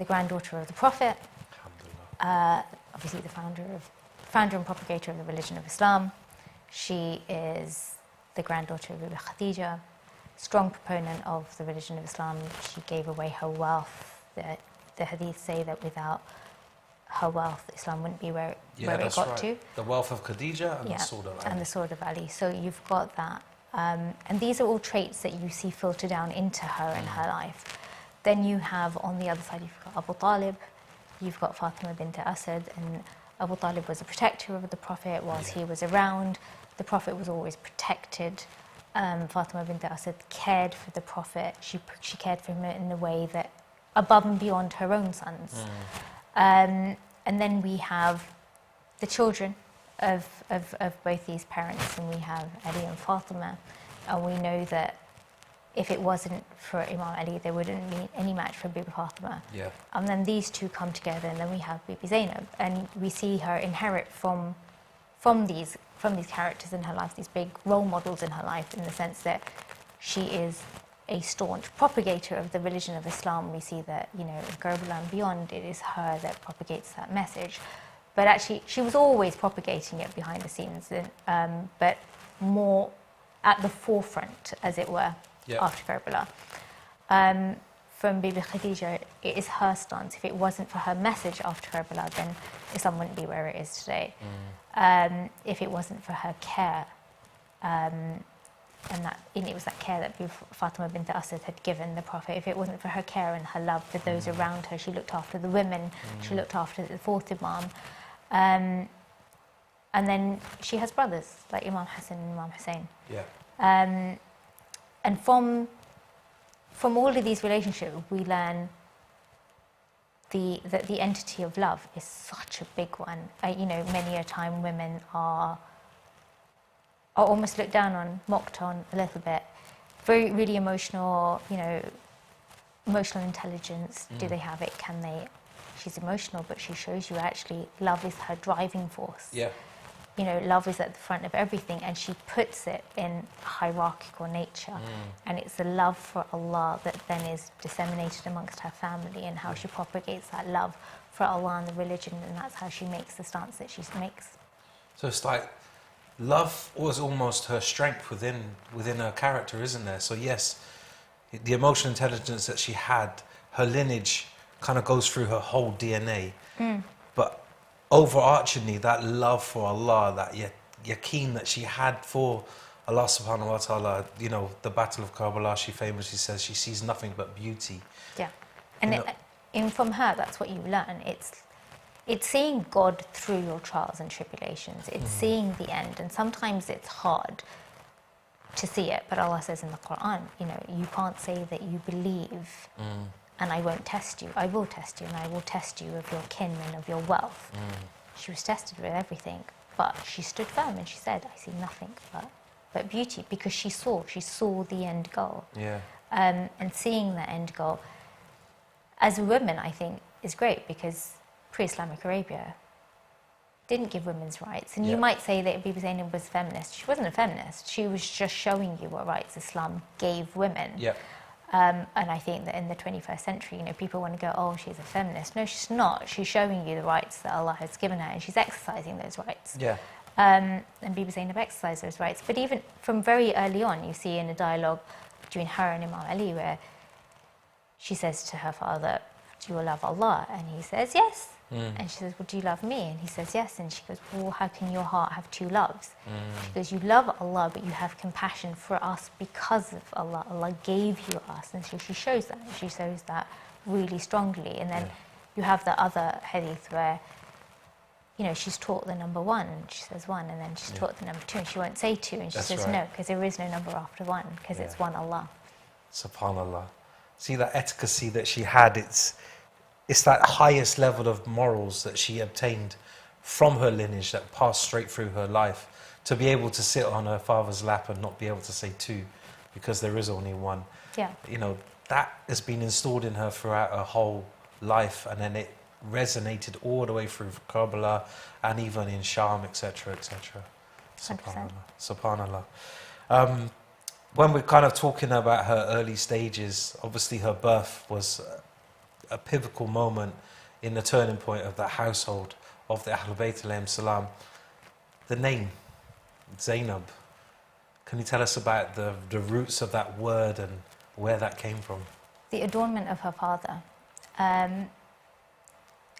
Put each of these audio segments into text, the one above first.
the granddaughter of the Prophet, obviously the founder and propagator of the religion of Islam. She is the granddaughter of Bibi Khadija, strong proponent of the religion of Islam. She gave away her wealth. The hadith say that without her wealth, Islam wouldn't be where it got to. The wealth of Khadija and the sword of Ali. And the sword of Ali. So you've got that. And these are all traits that you see filter down into her and her life. Then you have, on the other side, you've got Abu Talib, you've got Fatima bint Asad, and Abu Talib was a protector of the Prophet whilst he was around. The Prophet was always protected. Fatima bint Asad cared for the Prophet. She cared for him in a way that above and beyond her own sons. And then we have the children of both these parents, and we have Ali and Fatima. And we know that if it wasn't for Imam Ali, there wouldn't be any match for Bibi Fatima. And then these two come together, and then we have Bibi Zainab, and we see her inherit from these characters in her life, these big role models in her life, in the sense that she is a staunch propagator of the religion of Islam. We see that, in Karbala and beyond, it is her that propagates that message. But actually, she was always propagating it behind the scenes, but more at the forefront, as it were, after Karbala. From Bibi Khadija, it is her stance. If it wasn't for her message after Karbala, then Islam wouldn't be where it is today. If it wasn't for her care, and it was that care that Fatima bint Asad had given the Prophet. If it wasn't for her care and her love for those around her, she looked after the women, she looked after the fourth Imam. And then she has brothers, like Imam Hassan and Imam Hussein. And from all of these relationships, we learn that the entity of love is such a big one. Many a time women are almost looked down on, mocked on a little bit. Really emotional, emotional intelligence. Do they have it? Can they? She's emotional, but she shows you actually love is her driving force. Love is at the front of everything, and she puts it in hierarchical nature. And it's the love for Allah that then is disseminated amongst her family, and how she propagates that love for Allah and the religion, and that's how she makes the stance that she makes. So it's like love was almost her strength within her character, isn't there? So yes, the emotional intelligence that she had, her lineage kind of goes through her whole DNA. But overarchingly, that love for Allah, that yaqeen that she had for Allah subhanahu wa ta'ala, the Battle of Karbala, she famously says she sees nothing but beauty. And from her, that's what you learn. It's seeing God through your trials and tribulations. It's seeing the end. And sometimes it's hard to see it. But Allah says in the Quran, you can't say that you believe and I won't test you. I will test you, and I will test you of your kin and of your wealth. She was tested with everything. But she stood firm and she said, I see nothing but beauty, because she saw the end goal. And seeing the end goal, as a woman, I think, is great, because pre-Islamic Arabia didn't give women's rights. And you might say that Bibi Zainab was feminist. She wasn't a feminist. She was just showing you what rights Islam gave women. And I think that in the 21st century, people want to go, oh, she's a feminist. No, she's not. She's showing you the rights that Allah has given her, and she's exercising those rights. And Bibi Zainab exercised those rights. But even from very early on, you see in a dialogue between her and Imam Ali, where she says to her father, do you love Allah? And he says, yes. And she says, well, do you love me? And he says, yes. And she goes, well, how can your heart have two loves? She goes, you love Allah, but you have compassion for us because of Allah. Allah gave you us. And so she shows that. She shows that really strongly. And then you have the other hadith where, she's taught the number one. And she says one. And then she's taught the number two. And she won't say two. And she says no, because there is no number after one, because it's one Allah. SubhanAllah. See that efficacy that she had, it's that highest level of morals that she obtained from her lineage that passed straight through her life, to be able to sit on her father's lap and not be able to say two, because there is only one. That has been installed in her throughout her whole life, and then it resonated all the way through Karbala and even in Sham, etc., etc. SubhanAllah. When we're kind of talking about her early stages, obviously her birth was a pivotal moment in the turning point of that household of the Ahlulbayt alayhim salam. The name, Zainab. Can you tell us about the roots of that word and where that came from? The adornment of her father. And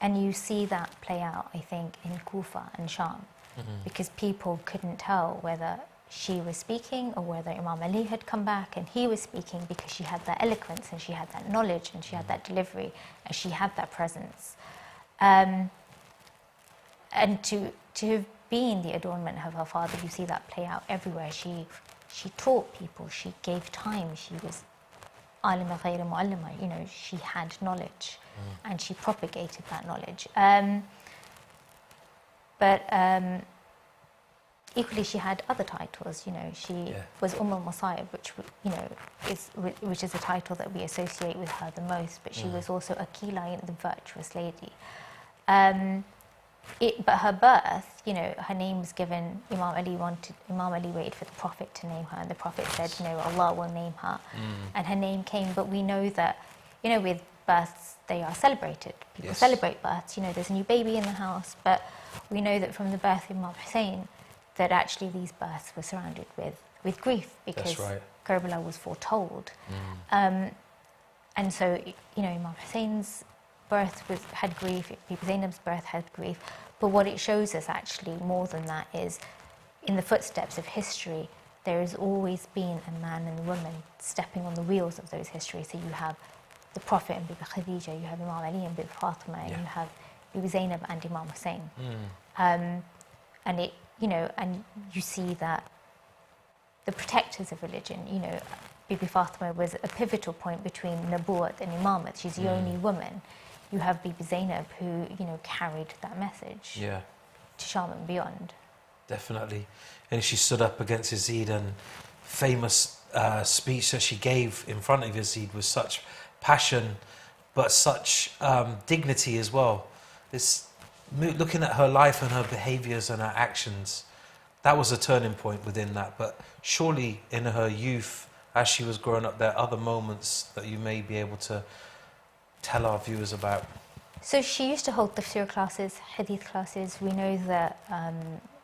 you see that play out, I think, in Kufa and Sham, because people couldn't tell whether she was speaking or whether Imam Ali had come back and he was speaking, because she had that eloquence and she had that knowledge and she had that delivery and she had that presence. And to have been the adornment of her father, you see that play out everywhere. She taught people, she gave time, she was alima ghayra mu'allima, you know, she had knowledge and she propagated that knowledge. But equally, she had other titles. You know, she was al-Masa'ib, which, you know, which is a title that we associate with her the most. But she was also Aqila, the virtuous lady. But her birth, you know, her name was given. Imam Ali waited for the Prophet to name her, and the Prophet said, "No, Allah will name her." And her name came. But we know that, you know, with births, they are celebrated. People celebrate births. You know, there's a new baby in the house. But we know that from the birth of Imam Hussein, that actually these births were surrounded with grief, because Karbala was foretold. And so, you know, Imam Hussein's birth had grief, Bibi Zainab's birth had grief. But what it shows us actually more than that is, in the footsteps of history, there has always been a man and a woman stepping on the wheels of those histories. So you have the Prophet and Bibi Khadija, you have Imam Ali and Bibi Fatima, and you have Bibi Zainab and Imam Hussein. And it, you know, and you see that the protectors of religion, you know, Bibi Fatima was a pivotal point between Nabuwat and Imamat. She's the only woman. You have Bibi Zainab, who, you know, carried that message to Sham and beyond. Definitely. And she stood up against Yazid, and famous speech that she gave in front of Yazid with such passion, but such dignity as well. It's looking at her life and her behaviours and her actions, that was a turning point within that. But surely in her youth, as she was growing up, there are other moments that you may be able to tell our viewers about. So she used to hold tafsir classes, hadith classes. We know that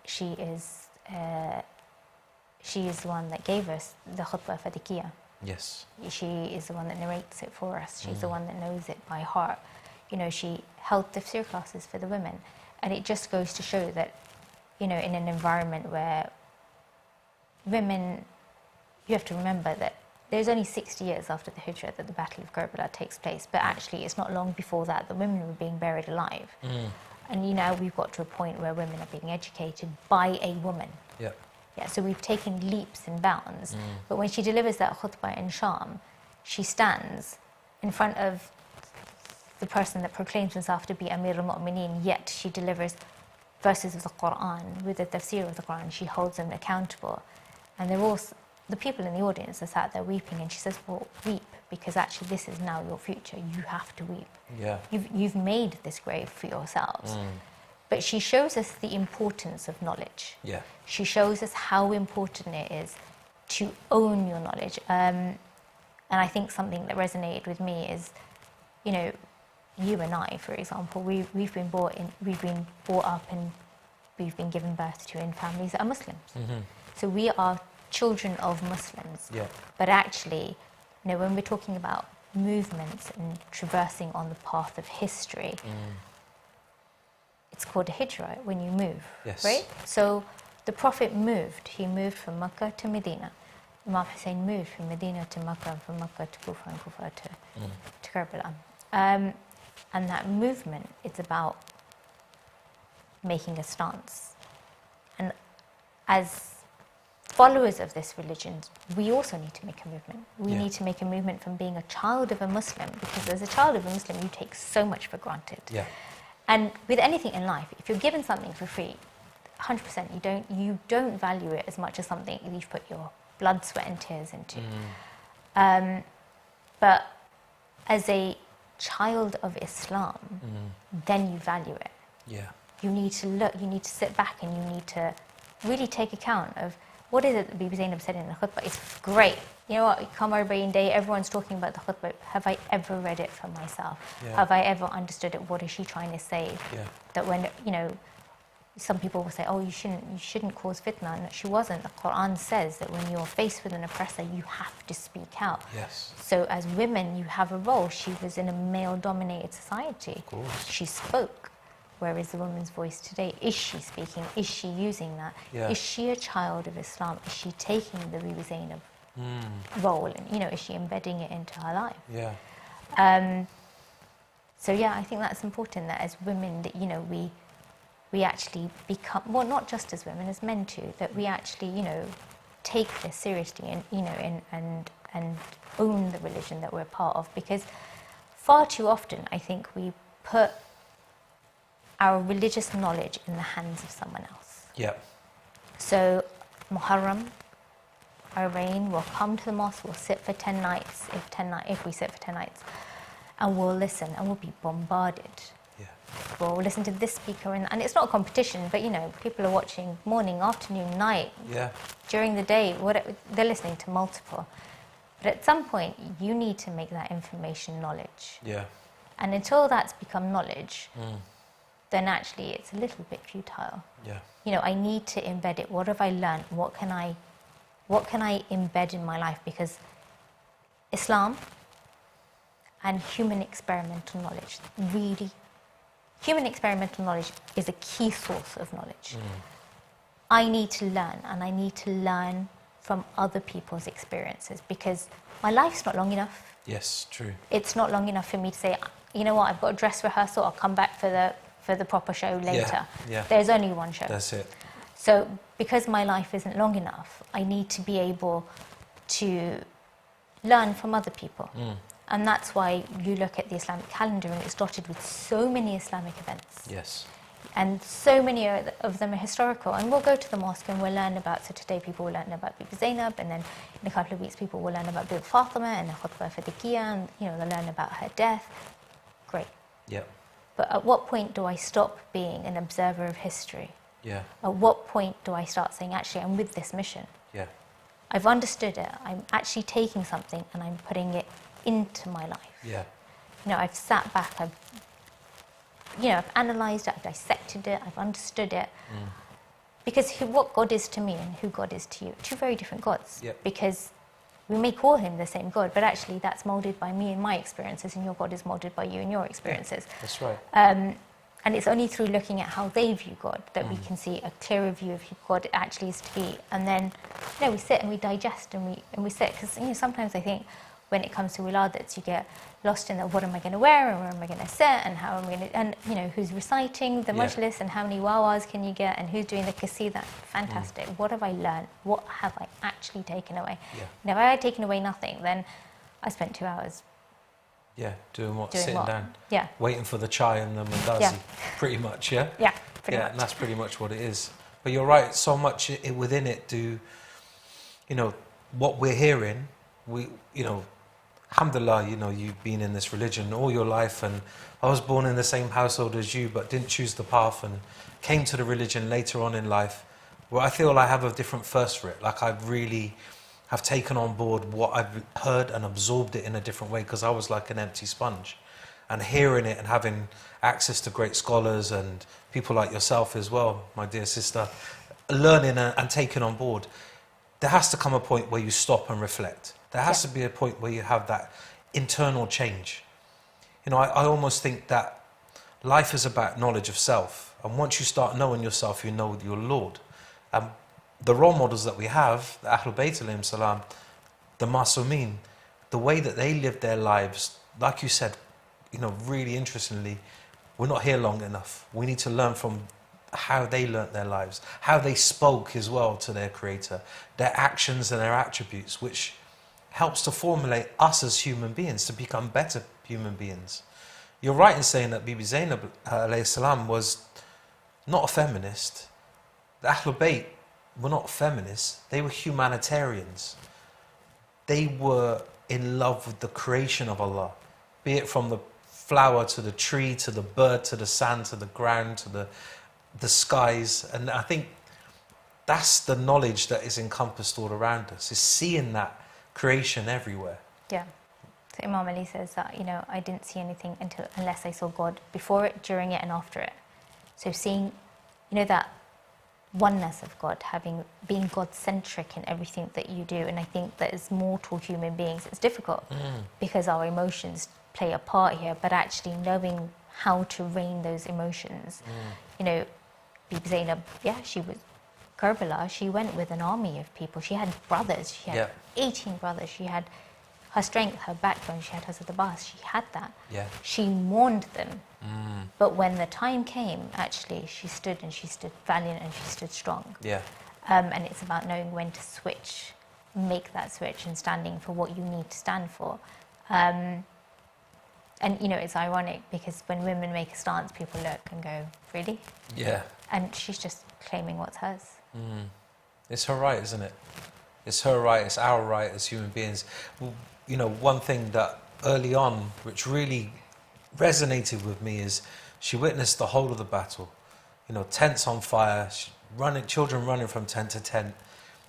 she is the one that gave us the khutbah fadikiyah. Yes. She is the one that narrates it for us. She's the one that knows it by heart. You know, she held tafsir classes for the women. And it just goes to show that, you know, in an environment where women, you have to remember that there's only 60 years after the Hijrah that the Battle of Karbala takes place. But actually, it's not long before that the women were being buried alive. And, you know, we've got to a point where women are being educated by a woman. Yeah, so we've taken leaps and bounds. But when she delivers that khutbah in Sham, she stands in front of the person that proclaims himself to be Amir al-Mu'mineen, yet she delivers verses of the Quran with the tafsir of the Quran. She holds them accountable. And they're all, the people in the audience are sat there weeping, and she says, well, weep, because actually this is now your future. You have to weep. You've made this grave for yourselves. But she shows us the importance of knowledge. She shows us how important it is to own your knowledge. And I think something that resonated with me is, you know, you and I, for example, we've been brought up and we've been given birth to in families that are Muslims. So we are children of Muslims. But actually, you know, when we're talking about movements and traversing on the path of history, it's called a hijrah when you move, right? So the Prophet moved. He moved from Mecca to Medina. Imam Hussein moved from Medina to Mecca, and from Mecca to Kufa, and Kufa to Karbala. And that movement, it's about making a stance. And as followers of this religion, we also need to make a movement. We need to make a movement from being a child of a Muslim, because as a child of a Muslim, you take so much for granted. And with anything in life, if you're given something for free, 100%, you don't value it as much as something you've put your blood, sweat, and tears into. But as a child of Islam, then you value it. You need to look, you need to sit back, and you need to really take account of what is it that Bibi Zainab said in the khutbah? It's great. You know what, Qamar Bain Day, everyone's talking about the khutbah. Have I ever read it for myself? Yeah. Have I ever understood it? What is she trying to say? Yeah. That when, you know, some people will say, oh, you shouldn't cause fitna. And she wasn't. The Quran says that when you're faced with an oppressor, you have to speak out. Yes. So as women, you have a role. She was in a male-dominated society. Of course. She spoke. Where is the woman's voice today? Is she speaking? Is she using that? Yeah. Is she a child of Islam? Is she taking the Bibi Zainab role? And, you know, is she embedding it into her life? Yeah. So yeah, I think that's important, that as women, that, you know, we actually become, well, not just as women, as men too, that we actually, you know, take this seriously and, you know, and own the religion that we're part of. Because far too often, I think we put our religious knowledge in the hands of someone else. Yeah. So Muharram, our reign, we'll come to the mosque, we'll sit for 10 nights, if we sit for 10 nights, and we'll listen, and we'll be bombarded. Yeah. We'll listen to this speaker, and it's not a competition, but, you know, people are watching morning, afternoon, night, Yeah. during the day, they're listening to multiple. But at some point, you need to make that information knowledge. Yeah. And until that's become knowledge, then actually it's a little bit futile. Yeah. You know, I need to embed it. What have I learned? What can I embed in my life? Because Islam and human experimental knowledge, really, human experimental knowledge is a key source of knowledge. I need to learn, and I need to learn from other people's experiences, because my life's not long enough. Yes, true. It's not long enough for me to say, you know what, I've got a dress rehearsal, I'll come back for the proper show later. Yeah. There's only one show. That's it. So because my life isn't long enough, I need to be able to learn from other people. And that's why you look at the Islamic calendar and it's dotted with so many Islamic events. Yes. And so many of them are historical. And we'll go to the mosque and we'll learn about, so today people will learn about Bibi Zainab, and then in a couple of weeks people will learn about Bibi Fatima and the khutbah for Dikiya, and, you know, they'll learn about her death. Great. Yeah. But at what point do I stop being an observer of history? Yeah. At what point do I start saying, actually, I'm with this mission? Yeah. I've understood it. I'm actually taking something and I'm putting it into my life. Yeah. You know, I've sat back, I've analysed it, I've dissected it, I've understood it. Because what God is to me and who God is to you, two very different gods. Yep. Because we may call him the same God, but actually that's moulded by me and my experiences, and your God is moulded by you and your experiences. That's right. And it's only through looking at how they view God that we can see a clearer view of who God actually is to be. And then, you know, we sit and we digest and we sit. Because, you know, sometimes I think when it comes to wiladats, you get lost in the, what am I going to wear, and where am I going to sit, and how am I going to, and, you know, who's reciting the majlis, and how many wawas can you get, and who's doing the qasida. Fantastic. What have I learned? What have I actually taken away? Yeah. And if I had taken away nothing, then I spent 2 hours Yeah, doing what? doing Sitting what? down, Yeah. waiting for the chai and the mandazi. Yeah. Pretty much, yeah? Yeah, pretty Yeah, much. and that's pretty much what it is. But you're right, so much within it do, you know, what we're hearing, you know, alhamdulillah, you know, you've been in this religion all your life, and I was born in the same household as you, but didn't choose the path and came to the religion later on in life, where I feel I have a different thirst for it. Like I really have taken on board what I've heard and absorbed it in a different way, because I was like an empty sponge. And hearing it and having access to great scholars and people like yourself as well, my dear sister, learning and taking on board, there has to come a point where you stop and reflect. There has to be a point where you have that internal change. You know, I almost think that life is about knowledge of self. And once you start knowing yourself, you know your Lord. The role models that we have, the Ahlulbayt alayhim salam, the Masumin, the way that they lived their lives, like you said, you know, really interestingly, we're not here long enough. We need to learn from how they learnt their lives, how they spoke as well to their Creator, their actions and their attributes, which helps to formulate us as human beings to become better human beings. You're right in saying that Bibi Zainab alayhi salam was not a feminist. The Ahlulbayt were not feminists, they were humanitarians. They were in love with the creation of Allah, be it from the flower to the tree, to the bird, to the sand, to the ground, to the skies. And I think that's the knowledge that is encompassed all around us, is seeing that creation everywhere. Yeah. So Imam Ali says that, I didn't see anything unless I saw God before it, during it, and after it. So seeing, that oneness of God, being God-centric in everything that you do. And I think that as mortal human beings, it's difficult because our emotions play a part here, but actually knowing how to rein those emotions. Bibi Zainab, she was Karbala, she went with an army of people. She had brothers. She had 18 brothers. She had her strength, her backbone. She had Hazrat Abbas. She had that. Yeah. She mourned them. But when the time came, actually, she stood valiant and she stood strong. Yeah. And it's about knowing when to switch, make that switch, and standing for what you need to stand for. And it's ironic because when women make a stance, people look and go, really? Yeah. And she's just claiming what's hers. It's her right, isn't it? It's her right, it's our right as human beings. Well, one thing that early on, which really resonated with me, is she witnessed the whole of the battle. Tents on fire, children running from tent to tent.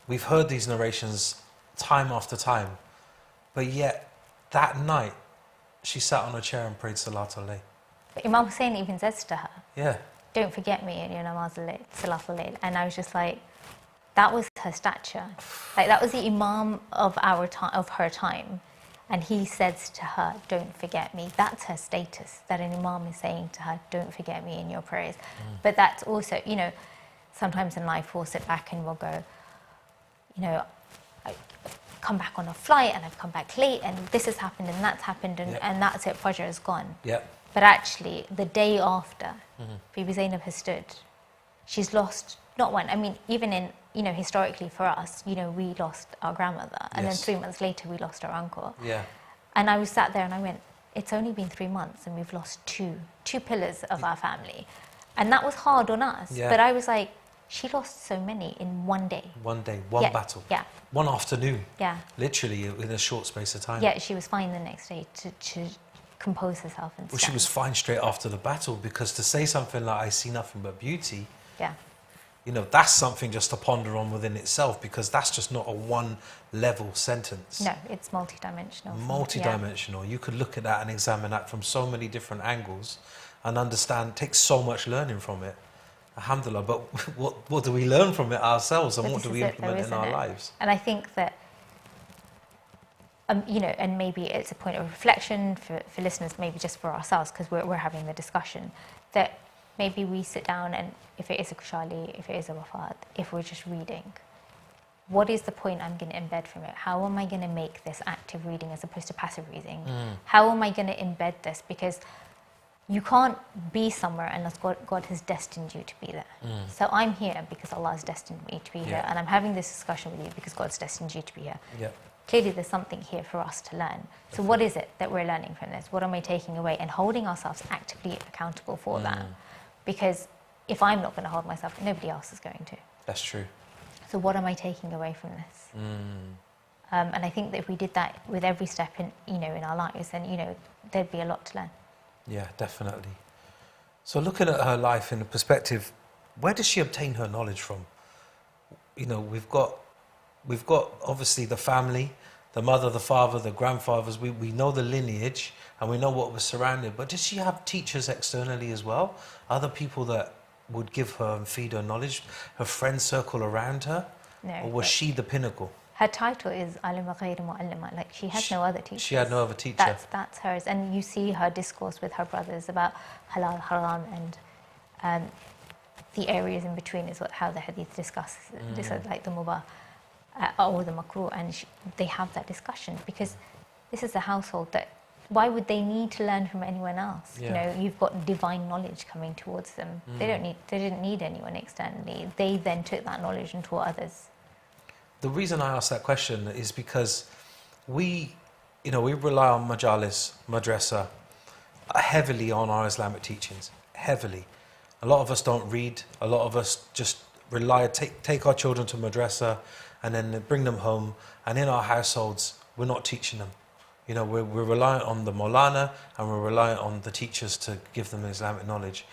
We've heard these narrations time after time. But yet, that night, she sat on a chair and prayed Salat al-Layl. But Imam Hussein even says to her, yeah, don't forget me in your namaz al-Layl, Salat al-Layl. And I was just like, that was her stature. Like, that was the Imam of her time. And he says to her, don't forget me. That's her status, that an Imam is saying to her, don't forget me in your prayers. But that's also, sometimes in life we'll sit back and we'll go, I come back on a flight and I've come back late and this has happened and that's happened and that's it, Fajr is gone. But actually, the day after, Bibi Zainab has stood. She's lost not one. I mean, even in, historically for us, we lost our grandmother. And then 3 months later, we lost our uncle. Yeah. And I was sat there and I went, it's only been 3 months and we've lost two pillars of our family. And that was hard on us. Yeah. But I was like, she lost so many in one day. One day, one battle. Yeah. One afternoon. Yeah. Literally, in a short space of time. Yeah, she was fine the next day to compose herself and Well, she was fine straight after the battle, because to say something like, I see nothing but beauty, yeah, that's something just to ponder on within itself, because that's just not a one-level sentence. No, it's multidimensional. Multidimensional. Yeah. You could look at that and examine that from so many different angles and understand, take so much learning from it. Alhamdulillah, but what do we learn from it ourselves, and but what do we implement in our lives? And I think that, and maybe it's a point of reflection for listeners, maybe just for ourselves, because we're having the discussion, that maybe we sit down and if it is a kushali, if it is a wafat, if we're just reading, what is the point I'm going to embed from it? How am I going to make this active reading as opposed to passive reading? How am I going to embed this? Because you can't be somewhere unless God has destined you to be there. So I'm here because Allah has destined me to be here, and I'm having this discussion with you because God's destined you to be here. Yeah. Clearly there's something here for us to learn. So what is it that we're learning from this? What am I taking away? And holding ourselves actively accountable for that. Because if I'm not going to hold myself, nobody else is going to. That's true. So what am I taking away from this? And I think that if we did that with every step in our lives, then, there'd be a lot to learn. Yeah, definitely. So looking at her life in the perspective, where does she obtain her knowledge from? We've got obviously the family, the mother, the father, the grandfathers. We know the lineage and we know what was surrounded. But does she have teachers externally as well? Other people that would give her and feed her knowledge? Her friend circle around her? No. Or was she the pinnacle? Her title is Alima Ghayr Mu'allima. Like, she had no other teacher. She had no other teacher. That's hers. And you see her discourse with her brothers about halal, haram, and the areas in between is how the hadith discusses. This is like the mubah or the makruh, and they have that discussion because this is a household that, why would they need to learn from anyone else? Yeah. You've got divine knowledge coming towards them. They didn't need anyone externally. They then took that knowledge and taught others. The reason I ask that question is because we rely on majalis, madrasa, heavily on our Islamic teachings, heavily. A lot of us don't read. A lot of us just take our children to madrasa and then bring them home. And in our households, we're not teaching them. We're reliant on the Maulana and we're reliant on the teachers to give them Islamic knowledge.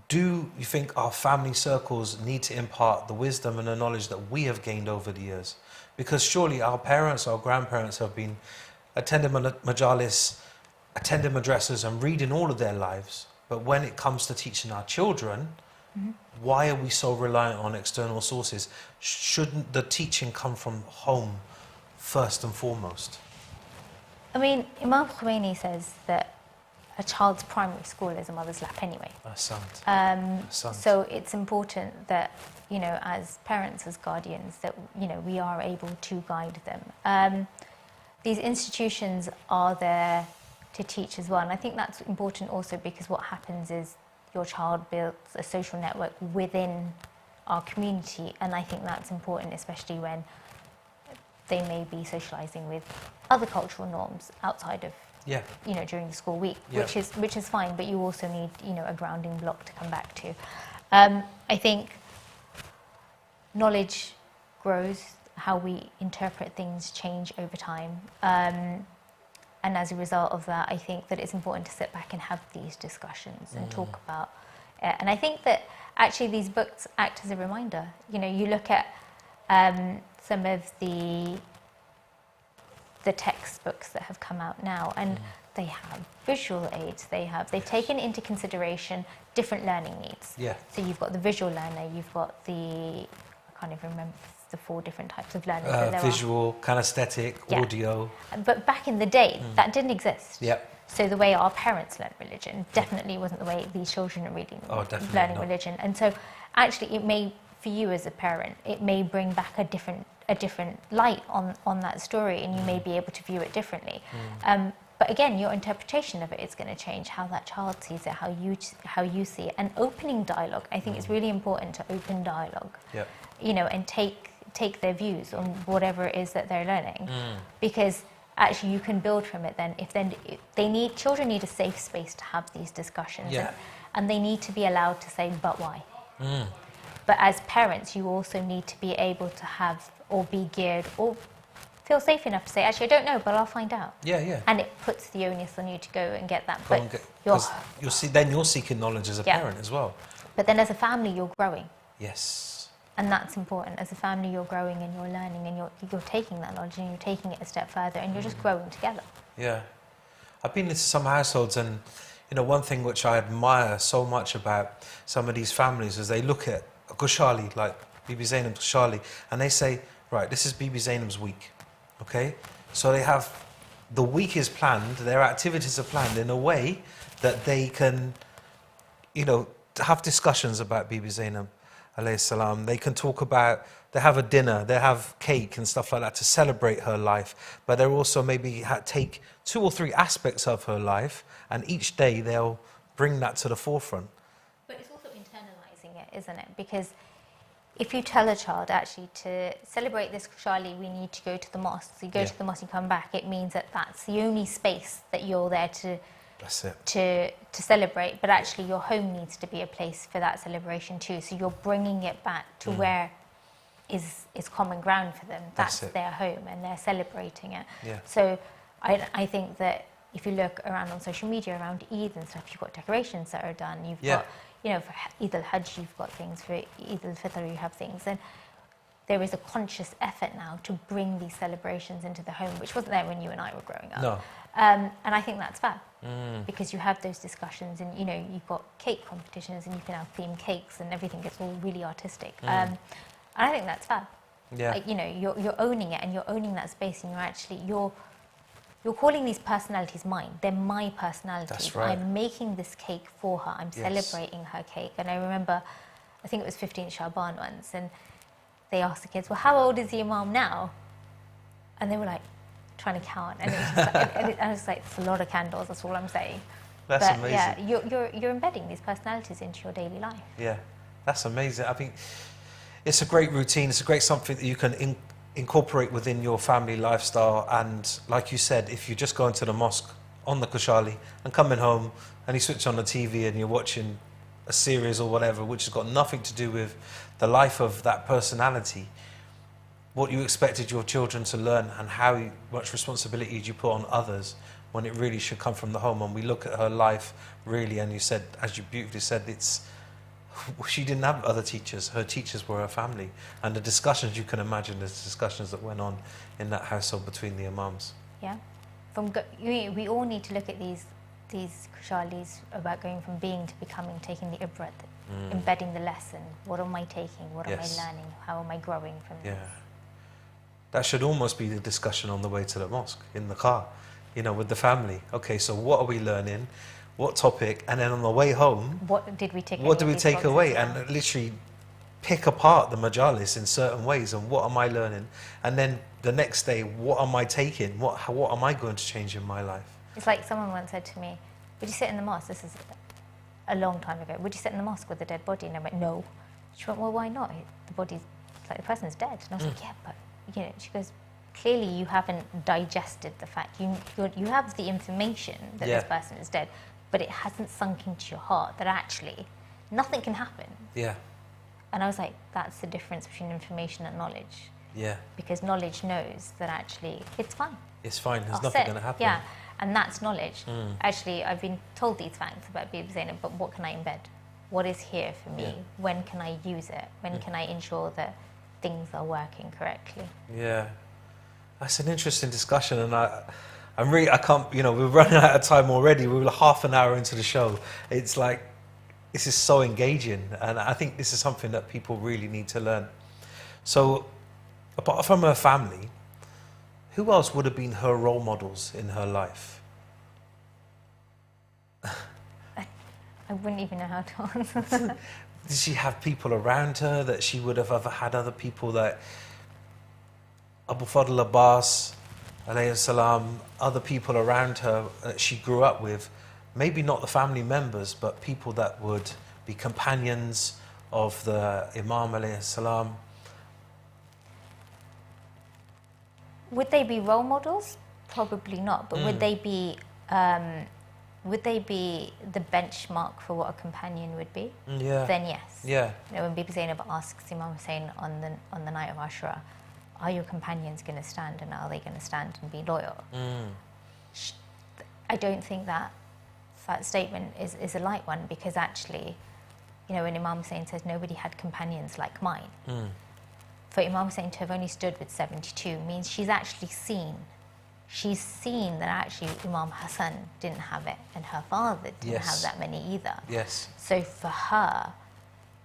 do you think our family circles need to impart the wisdom and the knowledge that we have gained over the years? Because surely our parents, our grandparents have been attending majalis, attending madrasas and reading all of their lives. But when it comes to teaching our children, why are we so reliant on external sources? Shouldn't the teaching come from home first and foremost? I mean, Imam Khomeini says that a child's primary school is a mother's lap anyway. So it's important that, you know, as parents, as guardians, that, you know, we are able to guide them. These institutions are there to teach as well. And I think that's important also because what happens is your child builds a social network within our community. And I think that's important, especially when they may be socializing with other cultural norms outside of, you know, during the school week, which is fine, but you also need, you know, a grounding block to come back to. I think knowledge grows, how we interpret things change over time. And as a result of that, I think that it's important to sit back and have these discussions and talk about it. And I think that actually these books act as a reminder. You know, you look at some of the textbooks that have come out now, and they have visual aids. They've taken into consideration different learning needs. So you've got the visual learner, you've got I can't even remember the 4 different types of learning. Visual, kinesthetic, audio. But back in the day, that didn't exist. So the way our parents learned religion definitely wasn't the way these children are learning religion. And so actually it may, for you as a parent, it may bring back a different light on that story, and you may be able to view it differently. But again, your interpretation of it is going to change, how that child sees it, how you see it. And opening dialogue, I think it's really important to open dialogue, you know, and take their views on whatever it is that they're learning, because actually you can build from it then. Children need a safe space to have these discussions, and they need to be allowed to say, but why? But as parents, you also need to be able to have, or be geared, or feel safe enough to say, actually, I don't know, but I'll find out. And it puts the onus on you to go and get that. Because you're seeking knowledge as a parent as well. But then as a family, you're growing. And that's important. As a family, you're growing and you're learning, and you're taking that knowledge and you're taking it a step further, and you're just growing together. I've been into some households, and you know, one thing which I admire so much about some of these families is they look at a Gushali, like Bibi Zainab's Gushali, and they say, right, this is Bibi Zainab's week, okay? So they have, the week is planned, their activities are planned in a way that they can, you know, have discussions about Bibi Zainab alayhi salam. They can talk about, they have a dinner, they have cake and stuff like that to celebrate her life, but they're also maybe take 2 or 3 aspects of her life, and each day they'll bring that to the forefront. But it's also internalizing it, isn't it? Because if you tell a child, actually, to celebrate this Kushali, we need to go to the mosque. So you go to the mosque, you come back, it means that that's the only space that you're there to celebrate. But actually, your home needs to be a place for that celebration too. So you're bringing it back to where is common ground for them. That's their home, and they're celebrating it. So I think that if you look around on social media around Eid and stuff, you've got decorations that are done. You've got, you know, for Eid al-Hajj, you've got things. For Eid al-Fitr, you have things. And there is a conscious effort now to bring these celebrations into the home, which wasn't there when you and I were growing up. And I think that's fab, because you have those discussions, and you know, you've got cake competitions, and you can have themed cakes, and everything gets all really artistic. And I think that's fab. Like, you know, you're owning it, and you're owning that space, and you're calling these personalities mine. They're my personalities. That's right. I'm making this cake for her. I'm celebrating her cake. And I remember, I think it was 15th Shaban once, and they asked the kids, well, how old is the Imam now? And they were like, trying to count. And it was just like, and I was like, it's a lot of candles, that's all I'm saying. That's amazing. Yeah, you're embedding these personalities into your daily life. Yeah, that's amazing. I think it's a great routine. It's a great something that you can incorporate within your family lifestyle. And like you said, if you just go into the mosque on the Kushali and coming home and you switch on the TV and you're watching a series or whatever, which has got nothing to do with the life of that personality, what you expected your children to learn and how much responsibility you put on others, when it really should come from the home. And we look at her life really, and you said, as you beautifully said, she didn't have other teachers. Her teachers were her family. And the discussions, you can imagine the discussions that went on in that household between the imams. Yeah. We all need to look at these Kushalis about going from being to becoming, taking the ibrat, embedding the lesson. What am I taking? What am I learning? How am I growing from this? That should almost be the discussion on the way to the mosque, in the car, with the family. Okay, so what are we learning? What topic? And then on the way home, what did we take away? And literally pick apart the majalis in certain ways, and what am I learning? And then the next day, what am I taking? What am I going to change in my life? It's like someone once said to me, would you sit in the mosque? This is a long time ago. Would you sit in the mosque with a dead body? And I went, no. She went, well, why not? The body's, like, the person's dead. And I was like, yeah, but, she goes, clearly you haven't digested the fact. You have the information that this person is dead, but it hasn't sunk into your heart that actually nothing can happen. Yeah. And I was like, that's the difference between information and knowledge. Yeah. Because knowledge knows that actually it's fine. It's fine. There's nothing going to happen. Yeah. And that's knowledge. Actually, I've been told these facts about Bibi Zainab, but what can I embed? What is here for me? When can I use it? When can I ensure that things are working correctly? Yeah. That's an interesting discussion, and I can't, we're running out of time already. We were half an hour into the show. It's like, this is so engaging, and I think this is something that people really need to learn. So, apart from her family, who else would have been her role models in her life? I wouldn't even know how to answer. Did she have people around her that she would have ever had other people that Abu Fadl Abbas, alayhi salam, other people around her that she grew up with, maybe not the family members, but people that would be companions of the Imam alayhi salam? Would they be role models? Probably not. But would they be the benchmark for what a companion would be? Yeah. Then yes. Yeah. When Bibi Zainab asks Imam Hussein on the night of Ashura, are your companions going to stand, and are they going to stand and be loyal? I don't think that statement is a light one, because actually, when Imam Hussein says nobody had companions like mine, for Imam Hussein to have only stood with 72 means she's actually seen. She's seen that actually Imam Hassan didn't have it, and her father didn't have that many either. Yes. So for her,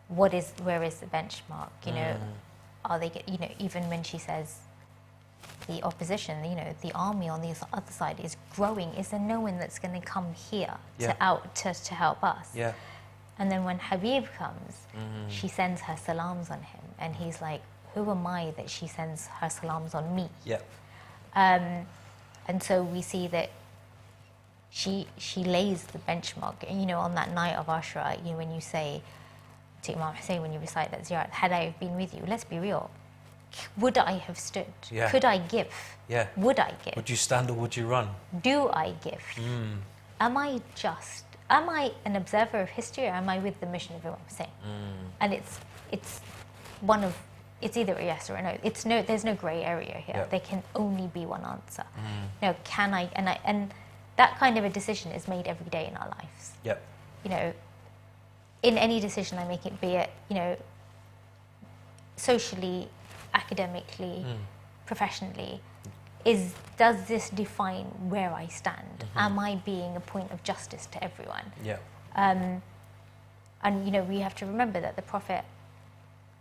where is the benchmark? Are they, even when she says the opposition, the army on the other side is growing, is there no one that's going to come here to help us? Yeah. And then when Habib comes, she sends her salams on him, and he's like, who am I that she sends her salams on me? Yeah. And so we see that she lays the benchmark. On that night of Ashura, when you say to Imam Hussein, when you recite that ziyarat, had I been with you, let's be real, would I have stood? Yeah. Could I give? Yeah. Would I give? Would you stand or would you run? Do I give? Am I just? Am I an observer of history, or am I with the mission of Imam Hussein? And it's either a yes or a no. There's no grey area here. Yep. There can only be one answer. Can I? And that kind of a decision is made every day in our lives. Yep. In any decision I make, it be it, socially, academically, professionally, does this define where I stand? Am I being a point of justice to everyone? Yeah. And we have to remember that the Prophet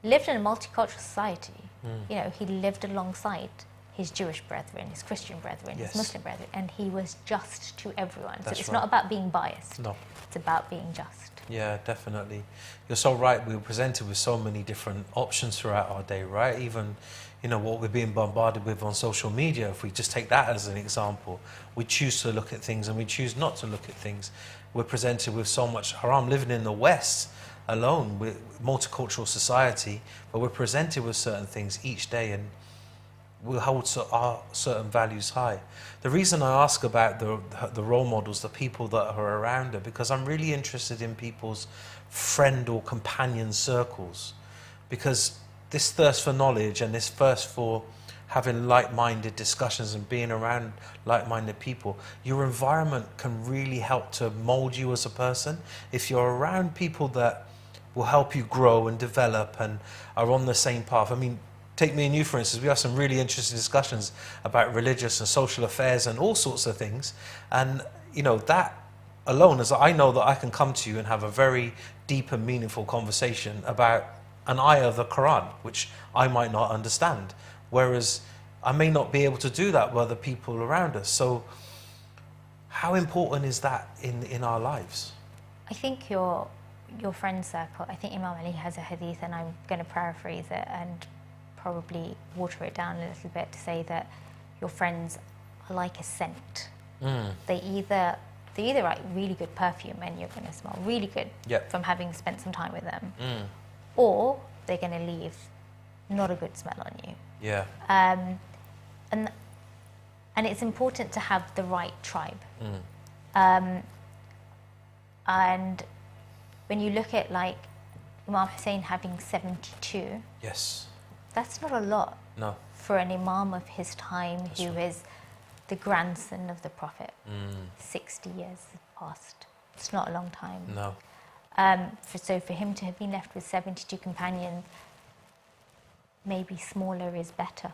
lived in a multicultural society. He lived alongside his Jewish brethren, his Christian brethren, his Muslim brethren, and he was just to everyone. So it's not about being biased. No. It's about being just. Yeah, definitely. You're so right. We were presented with so many different options throughout our day, right? Even, what we're being bombarded with on social media, if we just take that as an example, we choose to look at things and we choose not to look at things. We're presented with so much haram. Living in the West alone, with multicultural society, but we're presented with certain things each day, and we hold our certain values high. The reason I ask about the role models, the people that are around her, because I'm really interested in people's friend or companion circles, because this thirst for knowledge and this thirst for having like-minded discussions and being around like-minded people, your environment can really help to mold you as a person. If you're around people that will help you grow and develop and are on the same path. I mean, take me and you, for instance, we have some really interesting discussions about religious and social affairs and all sorts of things. And, you know, that alone, as I know that I can come to you and have a very deep and meaningful conversation about an ayah of the Quran, which I might not understand. Whereas I may not be able to do that with other people around us. So how important is that in our lives? I think your friend circle, I think Imam Ali has a hadith, and I'm going to paraphrase it and probably water it down a little bit to say that your friends are like a scent. They either write really good perfume and you're going to smell really good from having spent some time with them, or they're going to leave not a good smell on you. Yeah. And it's important to have the right tribe. And when you look at like Imam Hussein having 72, yes, that's not a lot. No. For an Imam of his time who is the grandson of the Prophet. 60 years passed. It's not a long time. No. So for him to have been left with 72 companions, maybe smaller is better.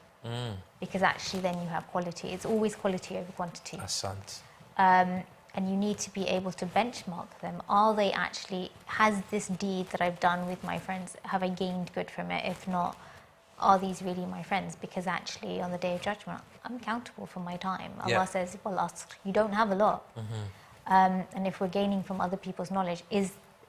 Because actually then you have quality. It's always quality over quantity. Asante. And you need to be able to benchmark them. Are they actually, has this deed that I've done with my friends, have I gained good from it? If not, are these really my friends? Because actually on the Day of Judgment, I'm accountable for my time. Allah says, well, ask, you don't have a lot. And if we're gaining from other people's knowledge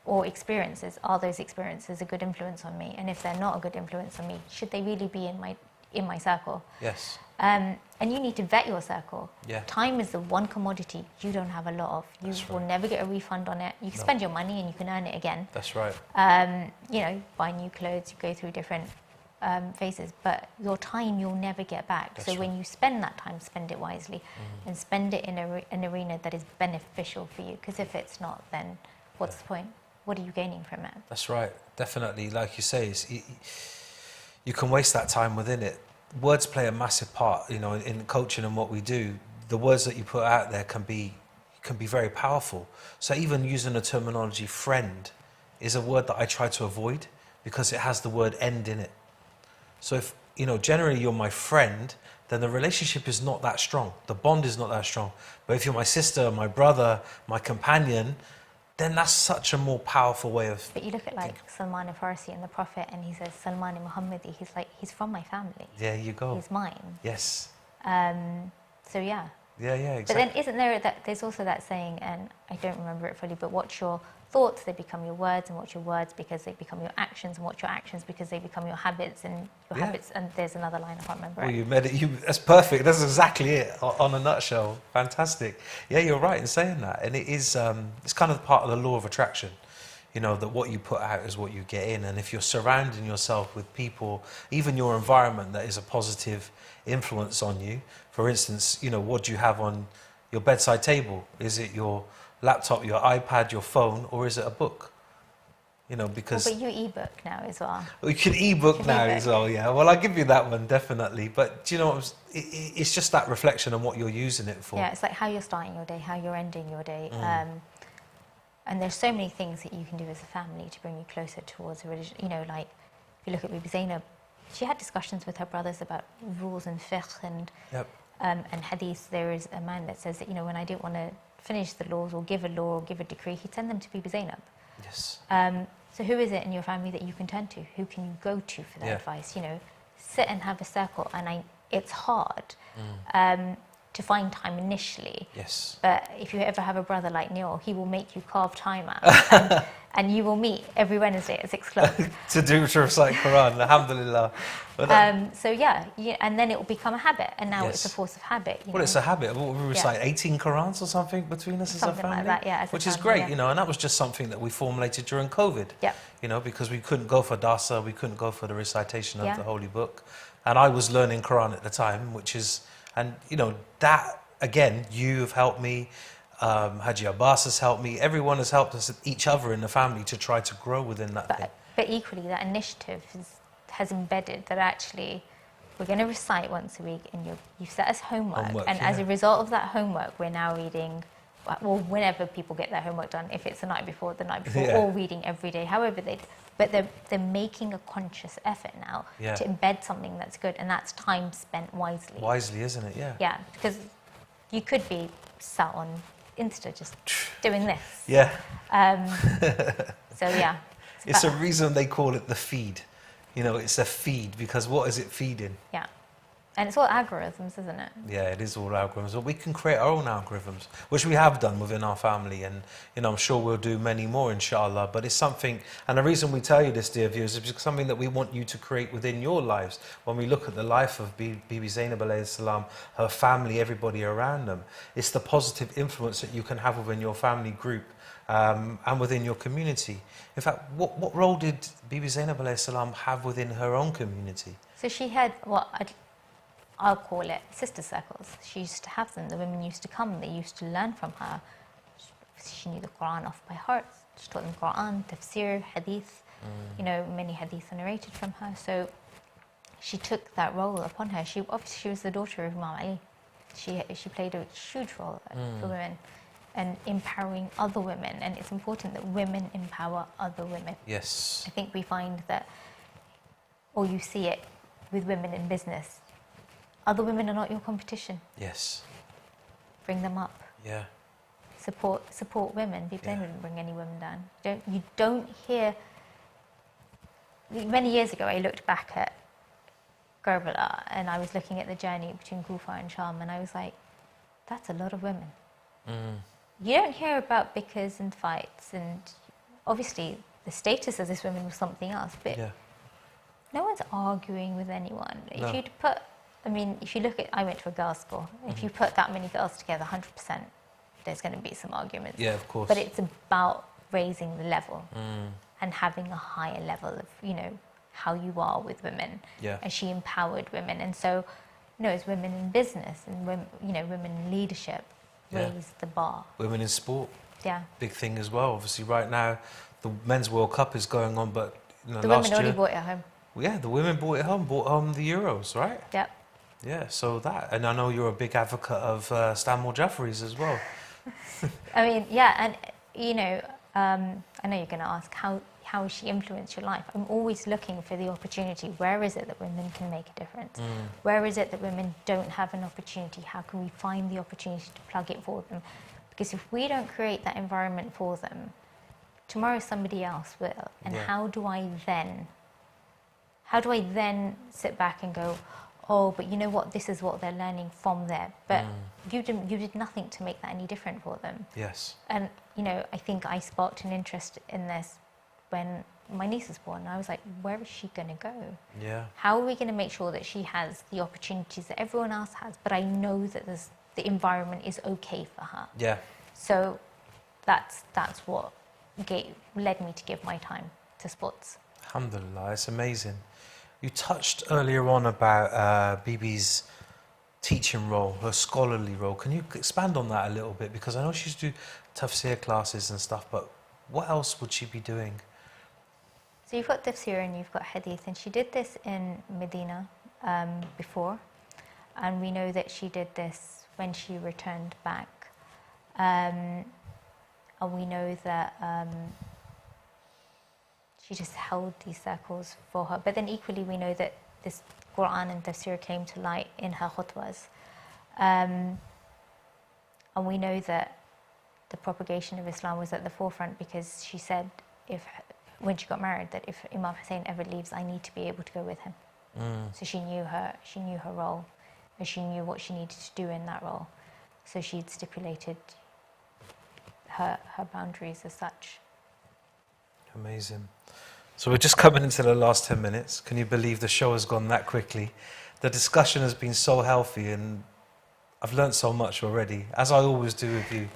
or experiences, are those experiences a good influence on me? And if they're not a good influence on me, should they really be in my circle? Yes. And you need to vet your circle. Yeah. Time is the one commodity you don't have a lot of. You will never get a refund on it. You can spend your money and you can earn it again. That's right. You know, buy new clothes, you go through different phases, but your time you'll never get back. That's so right. when you spend that time, spend it wisely and spend it in an arena that is beneficial for you. Because if it's not, then what's the point? What are you gaining from it? That's right. Definitely. Like you say, you can waste that time within it. Words play a massive part, you know, in coaching and what we do. The words that you put out there can be very powerful. So even using the terminology friend is a word that I try to avoid because it has the word end in it. So if, you know, generally you're my friend, then the relationship is not that strong. The bond is not that strong. But if you're my sister, my brother, my companion, then that's such a more powerful way of... But you look at like Salman al-Farsi and the Prophet, and he says, Salman al-Muhammadi, he's like, he's from my family. There you go. He's mine. Yes. So yeah. Yeah, exactly. But then isn't there there's also that saying, and I don't remember it fully, but watch your thoughts, they become your words, and watch your words because they become your actions, and watch your actions because they become your habits, and your habits, and there's another line, I can't remember it. That's perfect. That's exactly it on a nutshell. Fantastic. Yeah, you're right in saying that. And it is, it's kind of part of the law of attraction, you know, that what you put out is what you get in. And if you're surrounding yourself with people, even your environment that is a positive influence on you, for instance, you know, what do you have on your bedside table? Is it your laptop, your iPad, your phone, or is it a book? You know, because... But you e-book now as well. We can e-book now as well, yeah. Well, I'll give you that one, definitely. But do you know what? It's just that reflection on what you're using it for. Yeah, it's like how you're starting your day, how you're ending your day. And there's so many things that you can do as a family to bring you closer towards a religion. You know, like, if you look at Bibi Zainab, she had discussions with her brothers about rules and fiqh and hadith. There is a man that says that, you know, when I didn't want to finish the laws or give a law or give a decree, he'd send them to Bibi Zainab. Yes. So who is it in your family that you can turn to? Who can you go to for that advice? You know, sit and have a circle. And it's hard to find time initially. Yes. But if you ever have a brother like Neil, he will make you carve time out. and you will meet every Wednesday at 6 o'clock. to recite Quran, alhamdulillah. So yeah, and then it will become a habit. And now it's a force of habit. Well, it's a habit. We recite 18 Qurans or something between us something as a family. Like that, yeah, which is great, you know, and that was just something that we formulated during COVID. Yeah. You know, because we couldn't go for Dasa, we couldn't go for the recitation of the Holy Book. And I was learning Quran at the time, which is, and you know, that, again, you've helped me, Haji Abbas has helped me, everyone has helped us, each other in the family, to try to grow within that thing. But equally, that initiative has embedded that actually we're going to recite once a week, and you've set us homework. And yeah. as a result of that homework, we're now reading, well, whenever people get their homework done, if it's the night before, Yeah. or reading every day, however they do. But they're making a conscious effort now Yeah. to embed something that's good, and that's time spent wisely. Wisely, isn't it? Yeah. Yeah, because you could be sat on Insta just doing this. Yeah. So yeah. It's a reason they call it the feed. You know, it's a feed, because what is it feeding? Yeah. And it's all algorithms, isn't it? Yeah, it is all algorithms. But we can create our own algorithms, which we have done within our family. And, you know, I'm sure we'll do many more, inshallah. But it's something, and the reason we tell you this, dear viewers, is because something that we want you to create within your lives. When we look at the life of Bibi Zainab alayhi salam, her family, everybody around them, it's the positive influence that you can have within your family group. And within your community. In fact, what role did Bibi Zainab alayhi salam have within her own community? So she had what I'll call it sister circles. She used to have them. The women used to come. They used to learn from her. She knew the Quran off by heart. She taught them Quran, tafsir, hadith. You know, many hadiths are narrated from her. So she took that role upon her. She was the daughter of Imam Ali. She played a huge role for women. And empowering other women, and it's important that women empower other women. Yes. I think we find that, or you see it with women in business, other women are not your competition. Yes. Bring them up. Yeah. Support women. People don't bring any women down. You don't hear. Many years ago, I looked back at Karbala, and I was looking at the journey between Kufa and Sham, and I was like, that's a lot of women. You don't hear about bickers and fights, and obviously the status of this woman was something else, but no one's arguing with anyone. No. If you'd put, if you look at, I went to a girls' school, if you put that many girls together, 100%, there's going to be some arguments. Yeah, of course. But it's about raising the level and having a higher level of, you know, how you are with women. Yeah. And she empowered women, and so, you know, as women in business and women, you know, women in leadership, raise the bar. Women in sport. Yeah. Big thing as well. Obviously, right now, the Men's World Cup is going on, but you know, The last women already year, brought it home. yeah, the women brought home the Euros, right? Yep. Yeah, so that, and I know you're a big advocate of Stanmore Jaffrey's as well. I mean, yeah, and you know, I know you're going to ask how has she influenced your life? I'm always looking for the opportunity. Where is it that women can make a difference? Where is it that women don't have an opportunity? How can we find the opportunity to plug it for them? Because if we don't create that environment for them, tomorrow somebody else will. And how do I then sit back and go, oh, but you know what, this is what they're learning from there. But you did nothing to make that any different for them. Yes. And, you know, I think I sparked an interest in this when my niece was born. I was like, where is she going to go? Yeah. How are we going to make sure that she has the opportunities that everyone else has, but I know that the environment is okay for her? Yeah. So that's what led me to give my time to sports. Alhamdulillah, it's amazing. You touched earlier on about Bibi's teaching role, her scholarly role. Can you expand on that a little bit? Because I know she used to do tafsir classes and stuff, but what else would she be doing? So you've got tafsir and you've got hadith, and she did this in Medina before, and we know that she did this when she returned back, and we know that she just held these circles for her. But then equally we know that this Quran and tafsir came to light in her khutbas, and we know that the propagation of Islam was at the forefront because she said, when she got married, that if Imam Hussein ever leaves, I need to be able to go with him. So she knew her role, and she knew what she needed to do in that role. So she'd stipulated her boundaries as such. Amazing. So we're just coming into the last 10 minutes. Can you believe the show has gone that quickly? The discussion has been so healthy, and I've learned so much already, as I always do with you,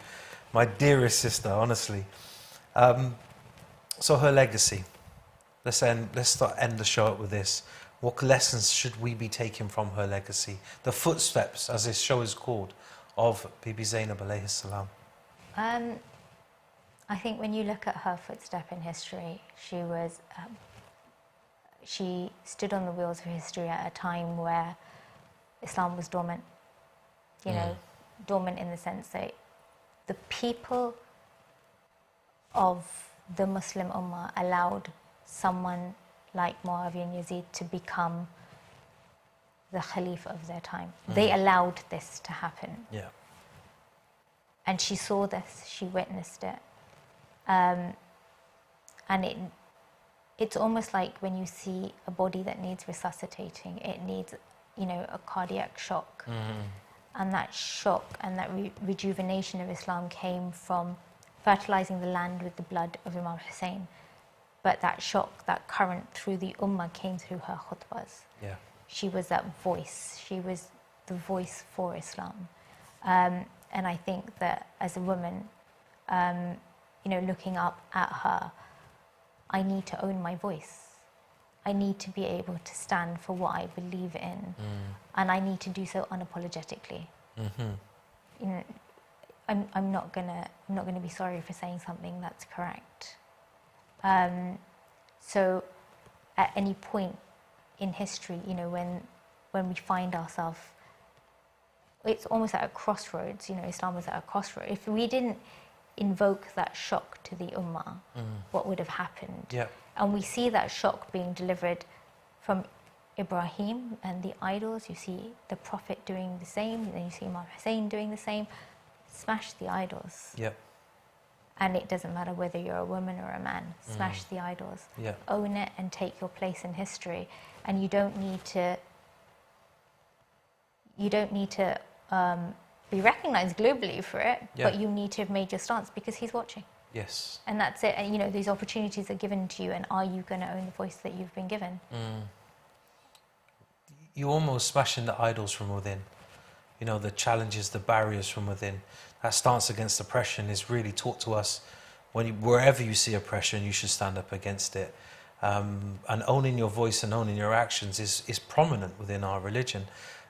my dearest sister, honestly. So her legacy. Let's end the show up with this. What lessons should we be taking from her legacy? The footsteps, as this show is called, of Bibi Zainab alayhi salam. I think when you look at her footstep in history, she was she stood on the wheels of history at a time where Islam was dormant. You know, dormant in the sense that the people of the Muslim Ummah allowed someone like Muawiyah and Yazid to become the Khalifa of their time. They allowed this to happen. Yeah. And she saw this, she witnessed it. And it's almost like when you see a body that needs resuscitating, it needs, you know, a cardiac shock. And that shock and that rejuvenation of Islam came from fertilizing the land with the blood of Imam Hussein. But that shock, that current through the Ummah came through her khutbahs. Yeah. She was that voice. She was the voice for Islam. And I think that as a woman, you know, looking up at her, I need to own my voice. I need to be able to stand for what I believe in, and I need to do so unapologetically. You know, I'm not gonna be sorry for saying something that's correct. So, at any point in history, you know, when we find ourselves, it's almost at a crossroads. You know, Islam was at a crossroads. If we didn't invoke that shock to the Ummah, what would have happened? Yeah. And we see that shock being delivered from Ibrahim and the idols. You see the Prophet doing the same, then you see Imam Hussein doing the same. Smash the idols. Yep. And it doesn't matter whether you're a woman or a man. Smash the idols. Yeah. Own it and take your place in history. And you don't need to be recognized globally for it, but you need to have made your stance because he's watching. Yes. And that's it. And you know, these opportunities are given to you, and are you going to own the voice that you've been given? You're almost smashing the idols from within. You know, the challenges, the barriers from within. That stance against oppression is really taught to us. Wherever you see oppression, you should stand up against it. And owning your voice and owning your actions is prominent within our religion.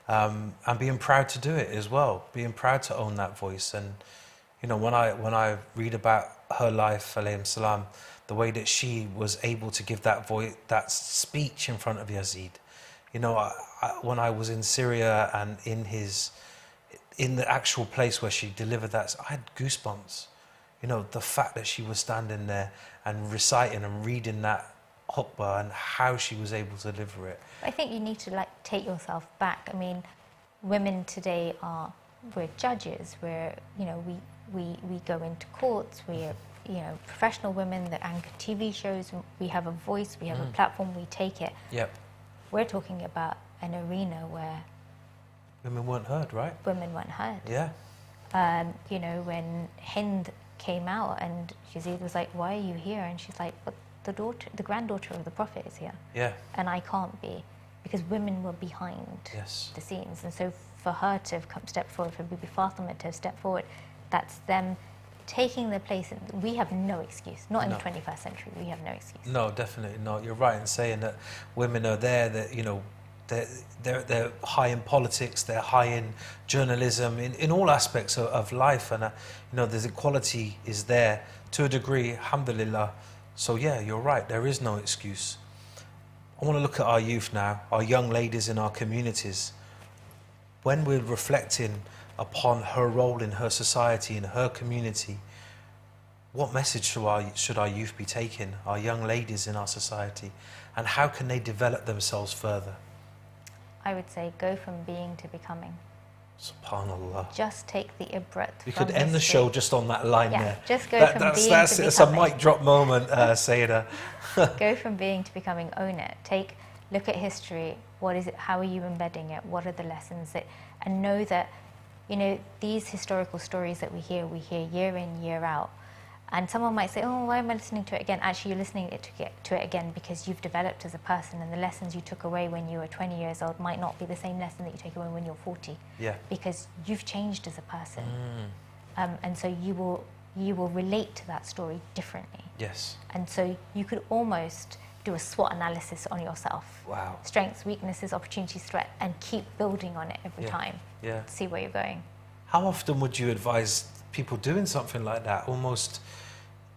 And being proud to do it as well. Being proud to own that voice. And you know, when I read about her life, alayhi salam, the way that she was able to give that voice, that speech in front of Yazid. You know, when I was in Syria and in the actual place where she delivered that, I had goosebumps. You know, the fact that she was standing there and reciting and reading that khutbah and how she was able to deliver it. I think you need to take yourself back. I mean, women today we're judges. You know, we go into courts. We're, you know, professional women that anchor TV shows. We have a voice. We have a platform. We take it. Yep. We're talking about an arena where women weren't heard, right? Women weren't heard. Yeah. You know, when Hind came out and Yazid was like, "Why are you here?" and she's like, "But the granddaughter of the Prophet is here." Yeah. And I can't be, because women were behind the scenes. And so for her to have stepped forward, for Bibi Fatima to have stepped forward, that's them taking their place. We have no excuse. Not in the 21st century. We have no excuse. No, definitely not. You're right in saying that women are there, that, you know, they're high in politics, they're high in journalism, in all aspects of life. And, you know, the equality is there to a degree, alhamdulillah. So, yeah, you're right. There is no excuse. I want to look at our youth now, our young ladies in our communities. When we're reflecting upon her role in her society, in her community, what message should our youth be taking, our young ladies in our society, and how can they develop themselves further? I would say go from being to becoming. SubhanAllah. Just take the ibrat. We could end the show just on that line there. Just go from being to becoming. It's a mic drop moment, Sayyidah. Go from being to becoming, own it. Look at history. What is it? How are you embedding it? What are the lessons? And know that, you know, these historical stories that we hear year in, year out. And someone might say, "Oh, why am I listening to it again?" Actually, you're listening to it again because you've developed as a person, and the lessons you took away when you were 20 years old might not be the same lesson that you take away when you're 40. Yeah. Because you've changed as a person. And so you will relate to that story differently. Yes. And so you could almost do a SWOT analysis on yourself. Wow. Strengths, weaknesses, opportunities, threat, and keep building on it every time. Yeah. See where you're going. How often would you advise people doing something like that, almost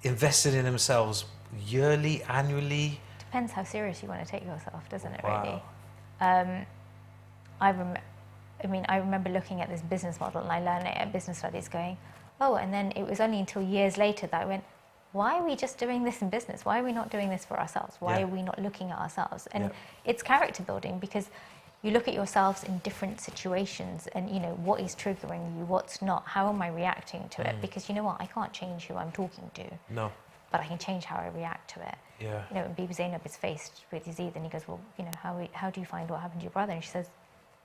invested in themselves yearly, annually? depends how serious you want to take yourself, doesn't it, Wow. really? I remember looking at this business model, and I learned it at business studies going, oh, and then it was only until years later that I went, why are we just doing this in business? Why are we not doing this for ourselves? Why Yeah. are we not looking at ourselves? And Yeah. it's character building, because you look at yourselves in different situations and, you know, what is triggering you, what's not, how am I reacting to it? Because you know what, I can't change who I'm talking to, No. but I can change how I react to it. Yeah. You know, when Bibi Zainab is faced with Yazid and he goes, well, you know, how do you find what happened to your brother? And she says,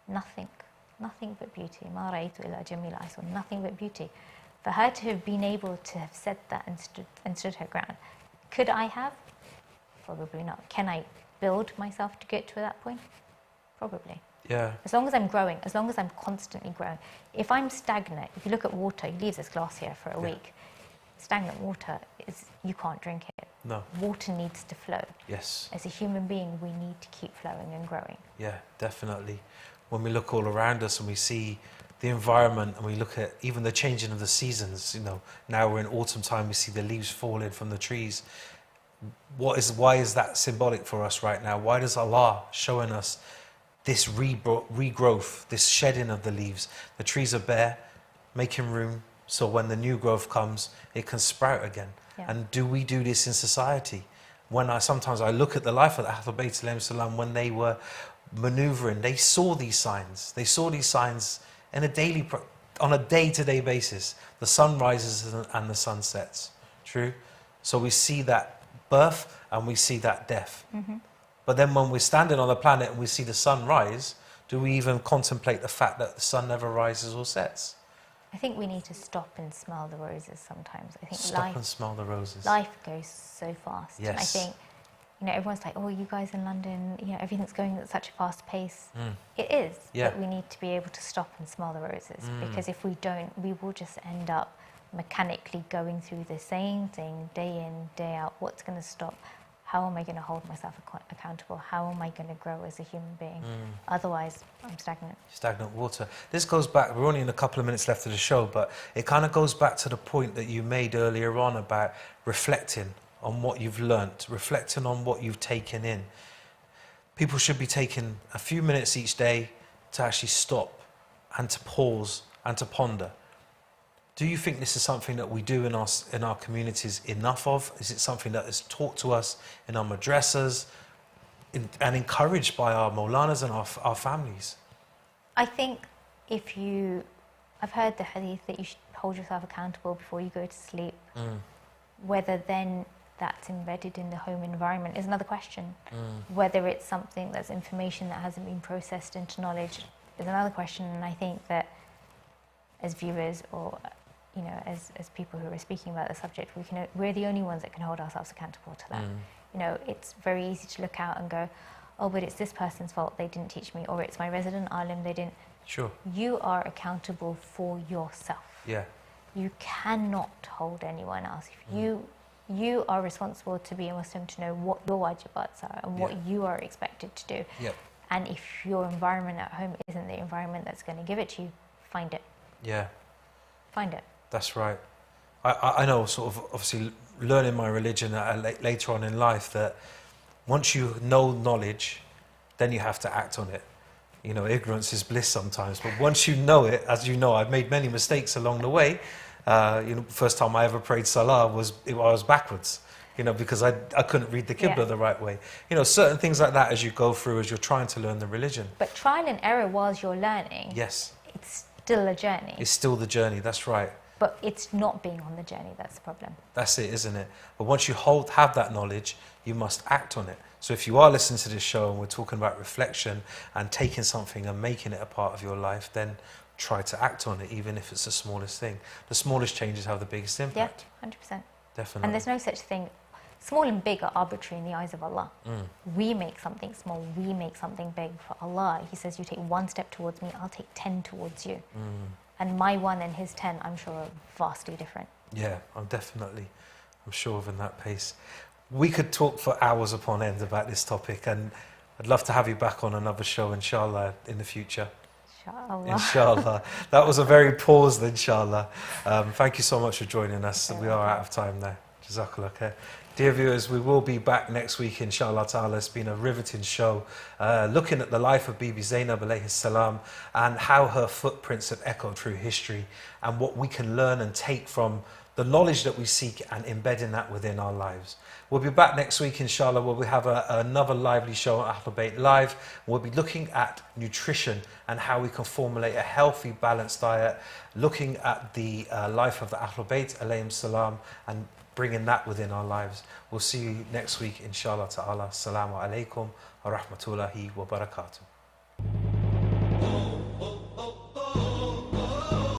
nothing but beauty. Ma ra'aytu illa jamila. I saw nothing but beauty. For her to have been able to have said that and stood her ground, could I have? Probably not. Can I build myself to get to that point? Probably. Yeah. As long as I'm growing, as long as I'm constantly growing. If I'm stagnant, if you look at water, you leave this glass here for a week, stagnant water is, you can't drink it. No. Water needs to flow. Yes. As a human being, we need to keep flowing and growing. Yeah, definitely. When we look all around us and we see the environment and we look at even the changing of the seasons, you know, now we're in autumn time, we see the leaves falling from the trees. Why is that symbolic for us right now? Why does Allah showing us this regrowth, this shedding of the leaves? The trees are bare, making room so when the new growth comes, it can sprout again. Yeah. And do we do this in society? Sometimes I look at the life of the Ahlulbayt alayhim salam, when they were maneuvering, they saw these signs. They saw these signs on a day-to-day basis. The sun rises and the sun sets. True? So we see that birth and we see that death. But then when we're standing on the planet and we see the sun rise, do we even contemplate the fact that the sun never rises or sets? I think we need to stop and smell the roses sometimes. I think Stop and smell the roses. life goes so fast. Yes. And I think, you know, everyone's like, oh, you guys in London, you know, everything's going at such a fast pace. It is, Yeah. but we need to be able to stop and smell the roses, because if we don't, we will just end up mechanically going through the same thing day in, day out. What's going to stop? How am I going to hold myself accountable? How am I going to grow as a human being? Otherwise, I'm stagnant. Stagnant water. This goes back, we're only in a couple of minutes left of the show, but it kind of goes back to the point that you made earlier on about reflecting on what you've learnt, reflecting on what you've taken in. People should be taking a few minutes each day to actually stop and to pause and to ponder. Do you think this is something that we do in our communities enough of? Is it something that is taught to us in our madrasas and encouraged by our Maulanas and our families? I think I've heard the hadith that you should hold yourself accountable before you go to sleep. Whether then that's embedded in the home environment is another question. Whether it's something that's information that hasn't been processed into knowledge is another question. And I think that as viewers, or you know, as people who are speaking about the subject, we're the only ones that can hold ourselves accountable to that. You know, it's very easy to look out and go, oh, but it's this person's fault, they didn't teach me, or it's my resident alim, they didn't. Sure. You are accountable for yourself. Yeah. You cannot hold anyone else. If you are responsible to be a Muslim, to know what your wajibats are and what you are expected to do. Yep. And if your environment at home isn't the environment that's going to give it to you, find it. Yeah. Find it. That's right. I know, sort of, obviously, learning my religion later on in life, that once you know knowledge, then you have to act on it. You know, ignorance is bliss sometimes, but once you know it, as you know, I've made many mistakes along the way. You know, first time I ever prayed salah I was backwards, you know, because I couldn't read the Qibla the right way. You know, certain things like that as you go through, as you're trying to learn the religion. But trial and error whilst you're learning, yes, it's still a journey. It's still the journey, that's right. But it's not being on the journey that's the problem. That's it, isn't it? But once you have that knowledge, you must act on it. So if you are listening to this show and we're talking about reflection and taking something and making it a part of your life, then try to act on it, even if it's the smallest thing. The smallest changes have the biggest impact. Yeah, 100%. Definitely. And there's no such thing. Small and big are arbitrary in the eyes of Allah. We make something small, we make something big. For Allah, He says, you take one step towards me, I'll take 10 towards you. And my 1 and His 10, I'm sure, are vastly different. Yeah, I'm sure of in that pace. We could talk for hours upon end about this topic, and I'd love to have you back on another show, inshallah, in the future. Inshallah. Inshallah. That was a very paused inshallah. Thank you so much for joining us. We are out of time now. Jazakallah khair. Dear viewers, we will be back next week, inshallah ta'ala. It's been a riveting show, looking at the life of Bibi Zainab alayhi salam and how her footprints have echoed through history and what we can learn and take from the knowledge that we seek and embedding that within our lives. We'll be back next week, inshallah, where we have another lively show on Ahlulbayt Live. We'll be looking at nutrition and how we can formulate a healthy, balanced diet, looking at the life of the Ahlulbayt alayhim salam and bringing that within our lives. We'll see you next week, inshallah ta'ala. Assalamu alaikum wa rahmatullahi wa barakatuh.